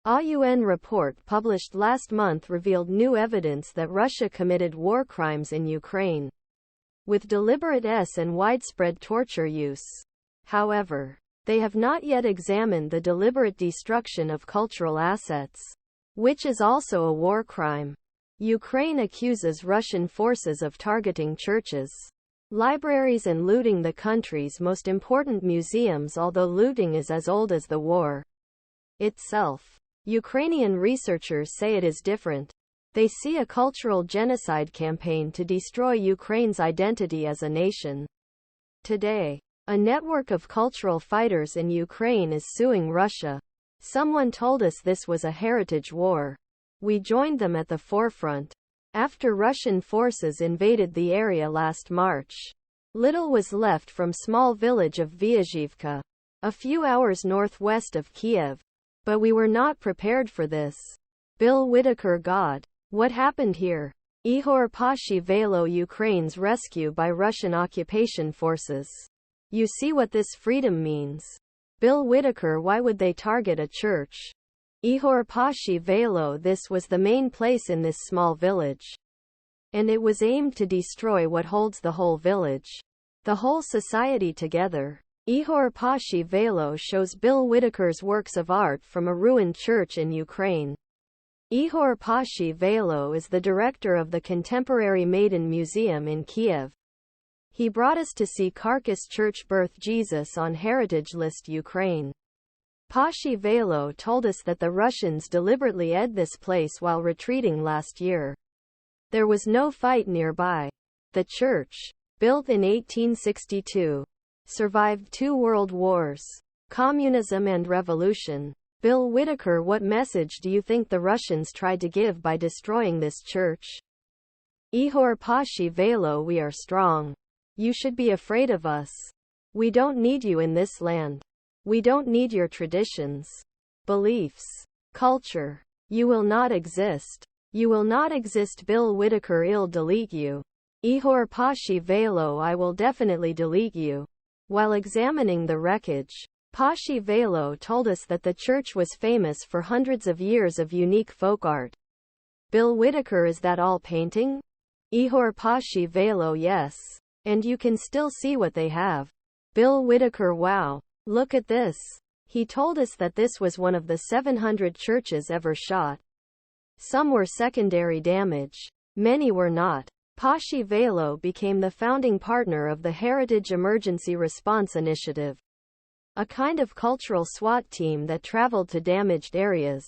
A UN report published last month revealed new evidence that Russia committed war crimes in Ukraine, with deliberate and widespread torture use. However, they have not yet examined the deliberate destruction of cultural assets, which is also a war crime. Ukraine accuses Russian forces of targeting churches, libraries and looting the country's most important museums, although looting is as old as the war itself. Ukrainian researchers say it is different. They see a cultural genocide campaign to destroy Ukraine's identity as a nation. Today, a network of cultural fighters in Ukraine is suing Russia. Someone told us this was a heritage war. We joined them at the forefront. After Russian forces invaded the area last March, little was left from small village of Viazivka, a few hours northwest of Kiev. But we were not prepared for this. Bill Whitaker God. What happened here? Ihor Poshyvailo Ukraine's rescue by Russian occupation forces. You see what this freedom means. Bill Whitaker, why would they target a church? Ihor Poshyvailo This was the main place in this small village, and it was aimed to destroy what holds the whole village, the whole society together. Ihor Poshyvailo shows Bill Whitaker's works of art from a ruined church in Ukraine. Ihor Poshyvailo is the director of the Contemporary Maidan Museum in Kiev. He brought us to see Carcass Church Birth Jesus on Heritage List Ukraine. Poshyvailo told us that the Russians deliberately ed this place while retreating last year. There was no fight nearby. The church, built in 1862, survived 2 world wars, communism and revolution. Bill Whitaker, what message do you think the Russians tried to give by destroying this church? Ihor Poshyvailo, we are strong. You should be afraid of us. We don't need you in this land. We don't need your traditions, beliefs, culture. You will not exist. You will not exist. Bill Whitaker I'll delete you. Ihor Poshyvailo I will definitely delete you. While examining the wreckage, Poshyvailo told us that the church was famous for hundreds of years of unique folk art. Bill Whitaker, is that all painting? Ihor Poshyvailo Yes. And you can still see what they have. Bill Whitaker Wow. Look at this. He told us that this was one of the 700 churches ever shot. Some were secondary damage. Many were not. Poshyvailo became the founding partner of the Heritage Emergency Response Initiative, a kind of cultural SWAT team that traveled to damaged areas,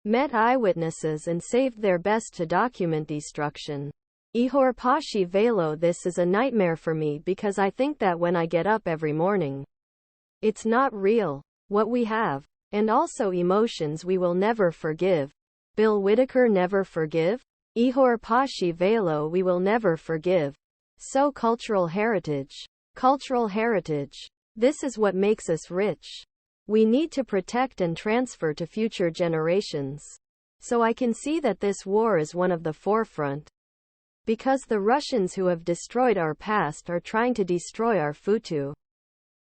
met eyewitnesses and saved their best to document destruction. Ihor Poshyvailo, this is a nightmare for me because I think that when I get up every morning, it's not real. What we have, and also emotions we will never forgive. Bill Whitaker never forgive? Ihor Poshyvailo, we will never forgive. So cultural heritage. Cultural heritage. This is what makes us rich. We need to protect and transfer to future generations. So I can see that this war is one of the forefront. Because the Russians who have destroyed our past are trying to destroy our futu.